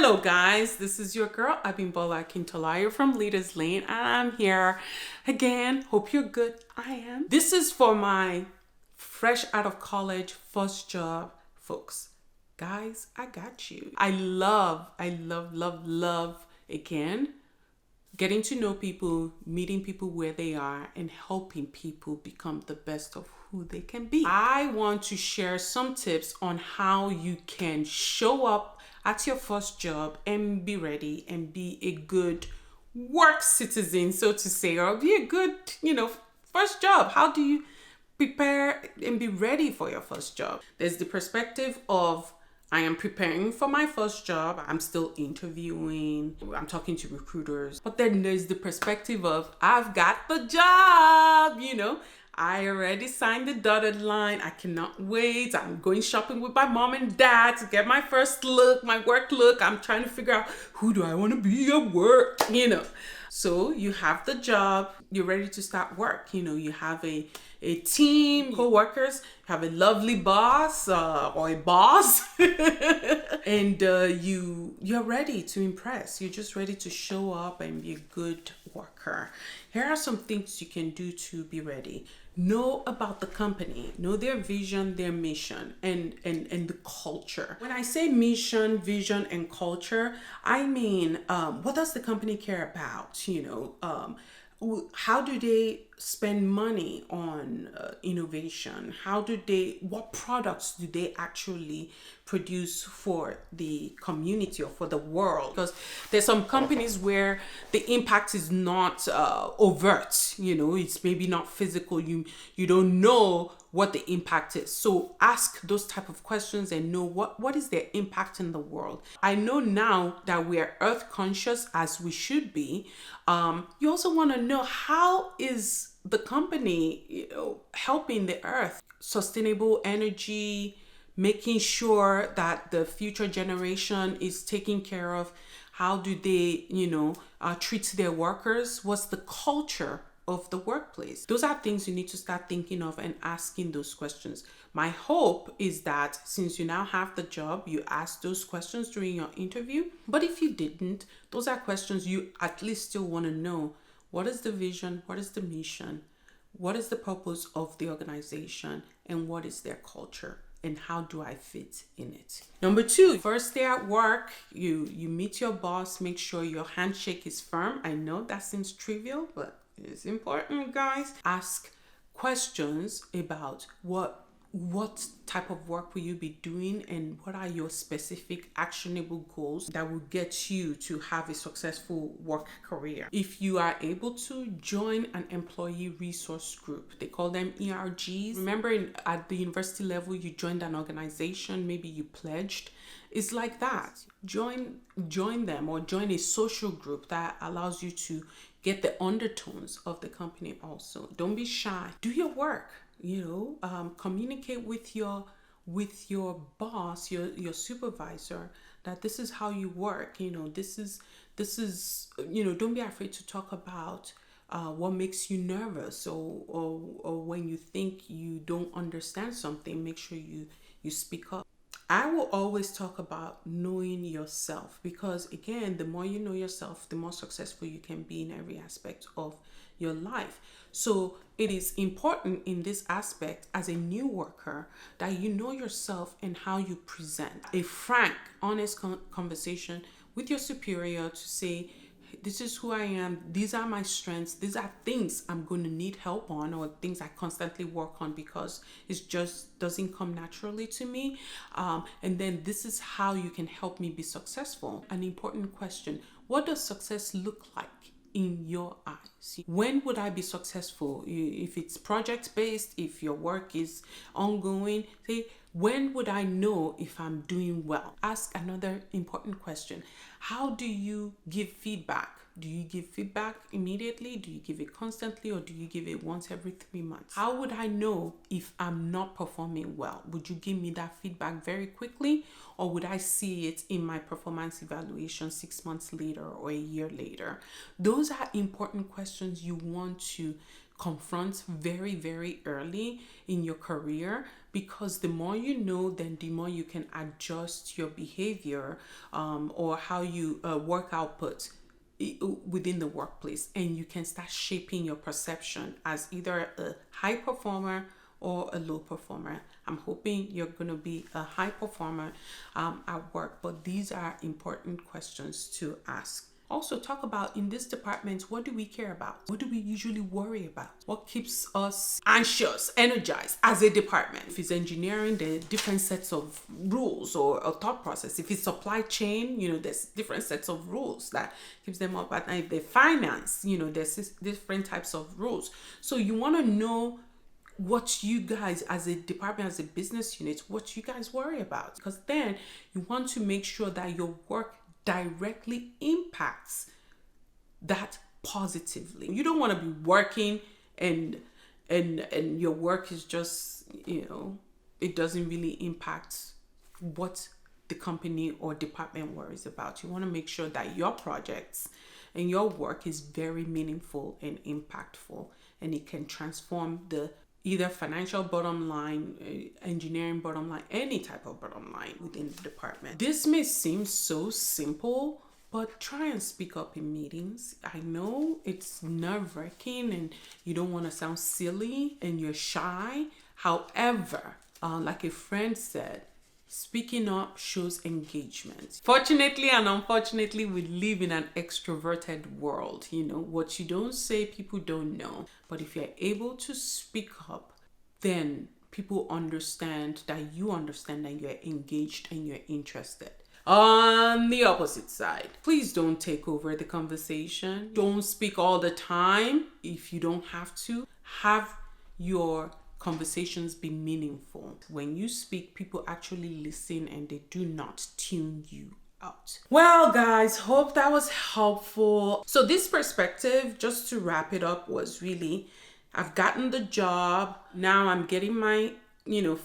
Hello guys, this is your girl Abimbola Kintolayo from Leaders Lane, and I'm here again. Hope you're good. I am. This is for my fresh out of college first job folks. Guys, I got you. I love again getting to know people, meeting people where they are, and helping people become the best of who they can be. I want to share some tips on how you can show up at your first job and be ready and be a good work citizen, so to say, or be a good, first job. How do you prepare and be ready for your first job? There's the perspective of I am preparing for my first job. I'm still interviewing. I'm talking to recruiters. But then there's the perspective of I've got the job, I already signed the dotted line. I cannot wait. I'm going shopping with my mom and dad to get my first look, my work look. I'm trying to figure out who do I want to be at work, So you have the job, you're ready to start work. You have a team, co-workers, you have a lovely boss or a boss, and you're ready to impress. You're just ready to show up and be a good worker. Here are some things you can do to be ready. Know about the company, know their vision, their mission, and the culture. When I say mission, vision, and culture, I mean, what does the company care about? How do they spend money on innovation? What products do they actually produce for the community or for the world? Because there's some companies where the impact is not overt, it's maybe not physical. You don't know what the impact is. So ask those type of questions and know what is their impact in the world. I know now that we are earth conscious, as we should be. You also want to know, how is the company helping the earth? Sustainable energy, making sure that the future generation is taken care of. How do they treat their workers? What's the culture of the workplace? Those are things you need to start thinking of and asking those questions. My hope is that since you now have the job, you ask those questions during your interview. But if you didn't, those are questions you at least still want to know. What is the vision? What is the mission? What is the purpose of the organization? And what is their culture? And how do I fit in it? Number 2, first day at work, you meet your boss. Make sure your handshake is firm. I know that seems trivial, but it's important, guys. Ask questions about what type of work will you be doing, and what are your specific actionable goals that will get you to have a successful work career. If you are able to join an employee resource group, they call them ERGs. Remember, at the university level, you joined an organization, maybe you pledged. It's like that. Join them, or join a social group that allows you to get the undertones of the company also. Don't be shy. Do your work. Communicate with your boss, your supervisor, that this is how you work. This is don't be afraid to talk about what makes you nervous, or when you think you don't understand something. Make sure you speak up. I will always talk about knowing yourself, because again, the more you know yourself, the more successful you can be in every aspect of your life. So it is important in this aspect, as a new worker, that you know yourself and how you present. A frank, honest conversation with your superior to say, this is who I am, these are my strengths, these are things I'm going to need help on, or things I constantly work on because it just doesn't come naturally to me. And then this is how you can help me be successful. An important question: what does success look like in your eyes? When would I be successful? If it's project based, if your work is ongoing, say, when would I know if I'm doing well? Ask another important question: how do you give feedback? Do you give feedback immediately? Do you give it constantly? Or do you give it once every 3 months? How would I know if I'm not performing well? Would you give me that feedback very quickly? Or would I see it in my performance evaluation 6 months later or a year later? Those are important questions you want to confront very, very early in your career, because the more you know, then the more you can adjust your behavior or how you work output within the workplace, and you can start shaping your perception as either a high performer or a low performer. I'm hoping you're going to be a high performer at work, but these are important questions to ask. Also, talk about, in this department, what do we care about? What do we usually worry about? What keeps us anxious, energized as a department? If it's engineering, there are different sets of rules or thought process. If it's supply chain, there's different sets of rules that keeps them up at night. If they're finance, there's different types of rules. So you want to know what you guys as a department, as a business unit, what you guys worry about, because then you want to make sure that your work directly impacts that positively. You don't want to be working and your work is just, it doesn't really impact what the company or department worries about. You want to make sure that your projects and your work is very meaningful and impactful, and it can transform the either financial bottom line, engineering bottom line, any type of bottom line within the department. This may seem so simple, but try and speak up in meetings. I know it's nerve-wracking and you don't want to sound silly and you're shy. However, like a friend said, speaking up shows engagement. Fortunately and unfortunately, we live in an extroverted world. What you don't say, people don't know. But if you're able to speak up, then people understand that you're engaged and you're interested. On the opposite side, please don't take over the conversation. Don't speak all the time if you don't have to. Have your conversations be meaningful. When you speak, people actually listen and they do not tune you out. Well, guys, hope that was helpful. So this perspective, just to wrap it up, was really, I've gotten the job. Now I'm getting my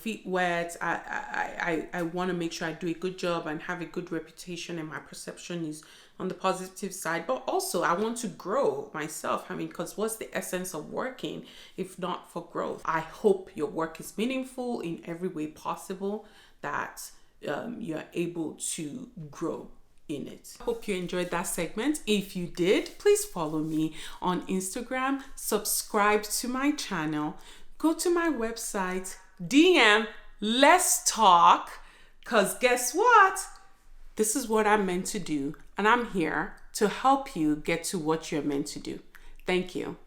feet wet. I want to make sure I do a good job and have a good reputation, and my perception is on the positive side. But also I want to grow myself. Because what's the essence of working if not for growth? I hope your work is meaningful in every way possible, that you're able to grow in it. I hope you enjoyed that segment. If you did, please follow me on Instagram, subscribe to my channel, go to my website, DM, let's talk, because guess what? This is what I'm meant to do, and I'm here to help you get to what you're meant to do. Thank you.